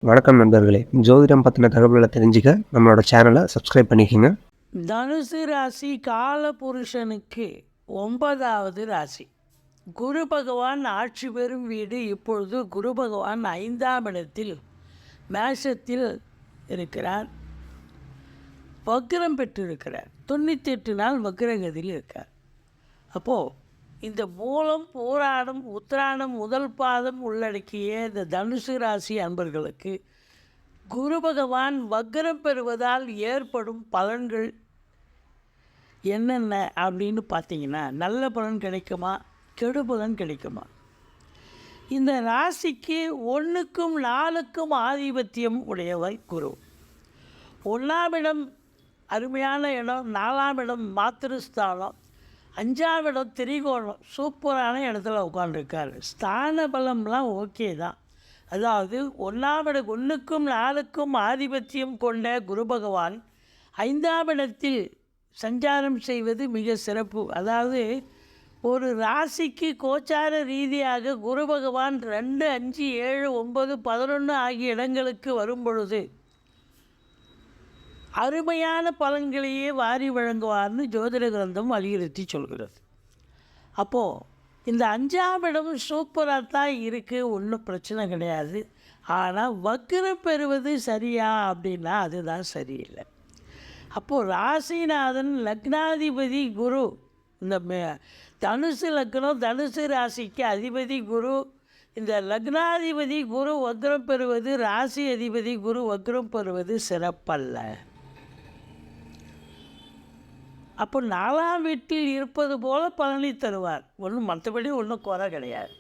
வணக்கம் நண்பர்களே. ஜோதிடம் பத்தின தகவல்கள தெரிஞ்சுக்க நம்மளோட சேனல சப்ஸ்கிரைப் பண்ணிக்கங்க. தனுசு ராசி காலபுருஷனுக்கு 9வது ராசி. குரு பகவான் ஆட்சி பெறும் வீடு. இப்பொழுது குரு பகவான் 5ஆம் இடத்தில் மேஷத்தில் இருக்கிறார். வக்ரம் பெற்றிருக்கிறார். 98 நாள் வக்ரகதியில் இருக்கார். அப்போது இந்த மூலம், போராடம், உத்திராடம் முதல் பாதம் உள்ளடக்கிய இந்த தனுசு ராசி அன்பர்களுக்கு குரு பகவான் வக்ரம் பெறுவதால் ஏற்படும் பலன்கள் என்னென்ன அப்படின்னு பார்த்தீங்கன்னா, நல்ல பலன் கிடைக்குமா, கெடு பலன் கிடைக்குமா? இந்த ராசிக்கு 1க்கும் 4க்கும் ஆதிபத்தியம் உடையவர் குரு. 1ஆம் இடம் அருமையான இடம், 4ஆம் இடம் மாத்திருஸ்தானம், 5ஆம் இடம் திரிகோணம், சூப்பரான இடத்துல உட்காந்துருக்காரு. ஸ்தான பலம்லாம் ஓகே தான். அதாவது 1க்கும் 4க்கும் ஆதிபத்தியம் கொண்ட குரு பகவான் 5ஆம் இடத்தில் சஞ்சாரம் செய்வது மிக சிறப்பு. அதாவது ஒரு ராசிக்கு கோச்சார ரீதியாக குரு பகவான் 2, 5, 7, 9, 11 ஆகிய இடங்களுக்கு வரும் பொழுது அருமையான பலன்களையே வாரி வழங்குவார்னு ஜோதிட கிரந்தம் வலியுறுத்தி சொல்கிறது. அப்போது இந்த 5ஆம் இடம் சூப்பராக தான் இருக்குது, ஒன்றும் பிரச்சனை கிடையாது. ஆனால் வக்ரம் பெறுவது சரியா அப்படின்னா அதுதான் சரியில்லை. அப்போது ராசிநாதன் லக்னாதிபதி குரு, இந்த தனுசு லக்னம் தனுசு ராசிக்கு அதிபதி குரு. இந்த லக்னாதிபதி குரு வக்ரம் பெறுவது, ராசி அதிபதி குரு வக்ரம் பெறுவது சிறப்பல்ல. அப்போ 4ஆம் வீட்டில் இருப்பது போல பலனை தருவார். ஒன்றும் மற்றபடி ஒன்றும் குறை கிடையாது.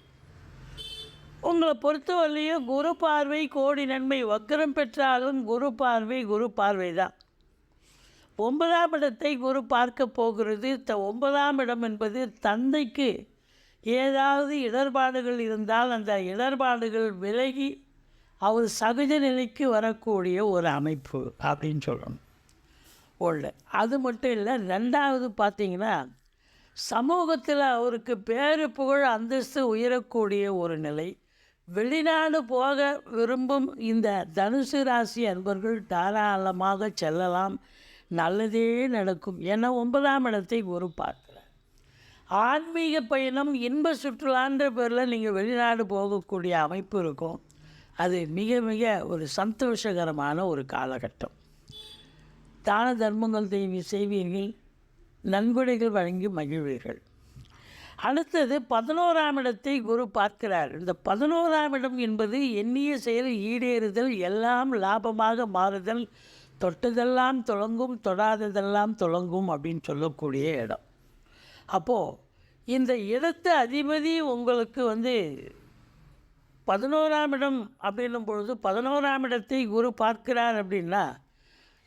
உங்களை பொறுத்தவரையிலையும் குரு பார்வை கோடி நன்மை. வக்ரம் பெற்றாலும் குரு பார்வை தான். 9ஆம் இடத்தை குரு பார்க்க போகிறது. 9ஆம் இடம் என்பது தந்தைக்கு ஏதாவது இடர்பாடுகள் இருந்தால் அந்த இடர்பாடுகள் விலகி அவர் சகஜ நிலைக்கு வரக்கூடிய ஒரு அமைப்பு அப்படின்னு சொல்லணும். ஒன்று. அது மட்டும் இல்லை, 2வது பார்த்தீங்கன்னா சமூகத்தில் அவருக்கு பேரு புகழ் அந்தஸ்து உயரக்கூடிய ஒரு நிலை. வெளிநாடு போக விரும்பும் இந்த தனுசு ராசி அன்பர்கள் தாராளமாக செல்லலாம், நல்லதே நடக்கும். ஏன்னா 9ஆம் இடத்தை குரு பார்க்கிறார். ஆன்மீக பயணம், இன்ப சுற்றுலான்ற பேரில் நீங்கள் வெளிநாடு போகக்கூடிய அமைப்பு இருக்கும். அது மிக மிக ஒரு சந்தோஷகரமான ஒரு காலகட்டம். தான தர்மங்கள் செய்வீர்கள், நன்கொடைகள் வழங்கி மகிழ்வீர்கள். அடுத்தது 11ஆம் இடத்தை குரு பார்க்கிறார். இந்த 11ஆம் இடம் என்பது எண்ணிய செயல் ஈடேறுதல், எல்லாம் லாபமாக மாறுதல், தொட்டதெல்லாம் தொடங்கும், தொடாததெல்லாம் தொடங்கும் அப்படின்னு சொல்லக்கூடிய இடம். அப்போது இந்த இடத்து அதிபதி உங்களுக்கு 11ஆம் இடம் அப்படின்னும் பொழுது 11ஆம் இடத்தை குரு பார்க்கிறார் அப்படின்னா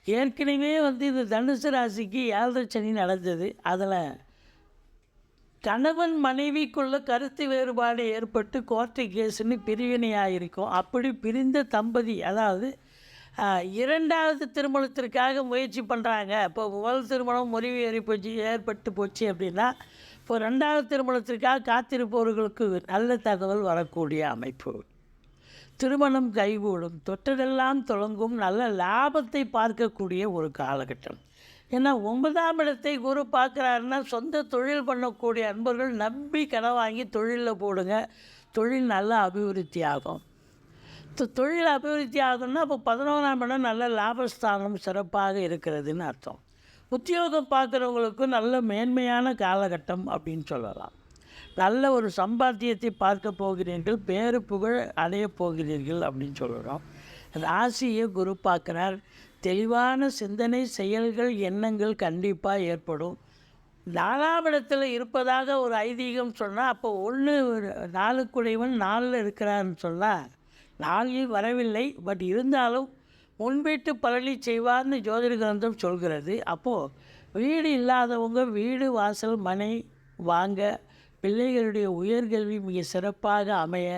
ஏற்கனவே இந்த தனுசு ராசிக்கு 7 சனி நடந்தது. அதில் கணவன் மனைவிக்குள்ள கருத்து வேறுபாடு ஏற்பட்டு கோர்ட்டு கேஸுன்னு பிரிவினையாக இருக்கும். அப்படி பிரிந்த தம்பதி, அதாவது 2வது திருமணத்திற்காக முயற்சி பண்ணுறாங்க. இப்போ முதல் திருமணம் முறிவு ஏற்பட்டு போச்சு அப்படின்னா இப்போ 2வது திருமணத்திற்காக காத்திருப்பவர்களுக்கு நல்ல தகவல் வரக்கூடிய அமைப்பு. திருமணம் கைகூடும், தொட்டதெல்லாம் தொடங்கும், நல்ல லாபத்தை பார்க்கக்கூடிய ஒரு காலகட்டம். ஏன்னா 9ஆம் இடத்தை குரு பார்க்குறாருன்னா சொந்த தொழில் பண்ணக்கூடிய அன்பர்கள் நம்பி கடன் வாங்கி தொழிலில் போடுங்க. தொழில் நல்லா அபிவிருத்தி ஆகும். தொழில் அபிவிருத்தி ஆகும்னா அப்போ 11ஆம் இடம் நல்ல லாபஸ்தானம் சிறப்பாக இருக்கிறதுன்னு அர்த்தம். உத்தியோகம் பார்க்குறவங்களுக்கும் நல்ல மேன்மையான காலகட்டம் அப்படின்னு சொல்லலாம். நல்ல ஒரு சம்பாத்தியத்தை பார்க்க போகிறீர்கள், பேரு புகழ் அடையப் போகிறீர்கள் அப்படின்னு சொல்கிறோம். ராசியை குரு பார்க்குறார். தெளிவான சிந்தனை, செயல்கள், எண்ணங்கள் கண்டிப்பாக ஏற்படும். 4ஆம் இடத்துல இருப்பதாக ஒரு ஐதீகம் சொன்னால் அப்போ 4 குடைவன் 4ல் இருக்கிறான்னு சொன்னால் 4 வரவில்லை. பட் இருந்தாலும் முன்வீட்டு பலனை செய்வார்னு ஜோதிட கிரந்தம் சொல்கிறது. அப்போது வீடு இல்லாதவங்க வீடு வாசல் மனை வாங்க, பிள்ளைகளுடைய உயர்கல்வி மிக சிறப்பாக அமைய,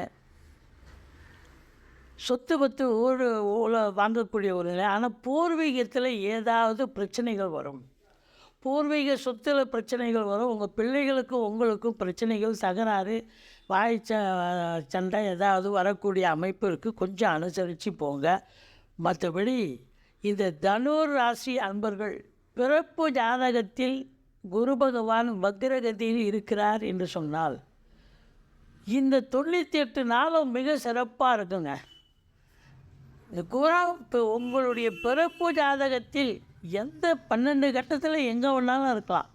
சொத்து பத்து ஊர் வாங்கக்கூடிய ஒரு நிலை. ஆனால் பூர்வீகத்தில் ஏதாவது பிரச்சனைகள் வரும். பூர்வீக சொத்தில் பிரச்சனைகள் வரும். உங்கள் பிள்ளைகளுக்கும் உங்களுக்கும் பிரச்சனைகள், தகராறு, வாய் சண்டை ஏதாவது வரக்கூடிய அமைப்பு இருக்குது. கொஞ்சம் அனுசரித்து போங்க. மற்றபடி இந்த தனுர் ராசி அன்பர்கள் பிறப்பு ஜாதகத்தில் குரு பகவான் வக்ரகதியில் இருக்கிறார் என்று சொன்னால் இந்த 98 நாளும் மிக சிறப்பாக இருக்குங்க. இந்த குரு இப்போ உங்களுடைய பிறப்பு ஜாதகத்தில் எந்த 12 கட்டத்தில் எங்கே வேணாலும் இருக்கலாம்.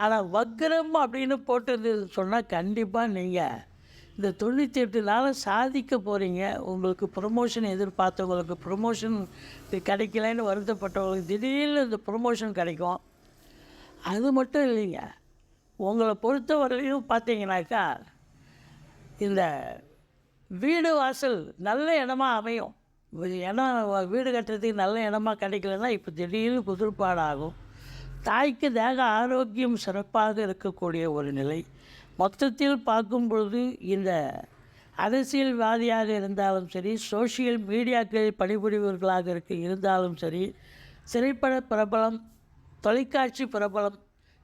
ஆனால் வக்ரம் அப்படின்னு போட்டு சொன்னால் கண்டிப்பாக நீங்கள் இந்த 98 நாளும் சாதிக்க போகிறீங்க. உங்களுக்கு ப்ரொமோஷன் எதிர்பார்த்தவங்களுக்கு ப்ரொமோஷன் கிடைக்கலன்னு வருத்தப்பட்டவங்களுக்கு திடீர்னு இந்த ப்ரொமோஷன் கிடைக்கும். அது மட்டும் இல்லைங்க, உங்களை பொறுத்தவரையிலையும் பார்த்தீங்கன்னாக்கா இந்த வீடு வாசல் நல்ல இடமா அமையும். இடம் வீடு கட்டுறதுக்கு நல்ல இடமா கிடைக்கலன்னா இப்போ திடீர்னு புதுப்பாடாகும். தாய்க்கு தேக ஆரோக்கியம் சிறப்பாக இருக்கக்கூடிய ஒரு நிலை. மொத்தத்தில் பார்க்கும் பொழுது இந்த அரசியல்வாதியாக இருந்தாலும் சரி, சோஷியல் மீடியாக்களில் பணிபுரிவர்களாக இருந்தாலும் சரி, திரைப்பட பிரபலம், தொலைக்காட்சி பிரபலம்,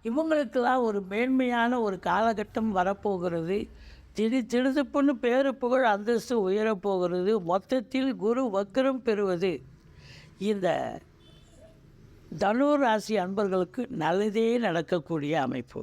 இவங்களுக்கெல்லாம் ஒரு மேன்மையான ஒரு காலகட்டம் வரப்போகிறது. திடுதிப்புன்னு பேரு புகழ் அந்தஸ்து உயரப்போகிறது. மொத்தத்தில் குரு வக்ரம் பெறுவது இந்த தனுர் ராசி அன்பர்களுக்கு நல்லதே நடக்கக்கூடிய அமைப்பு.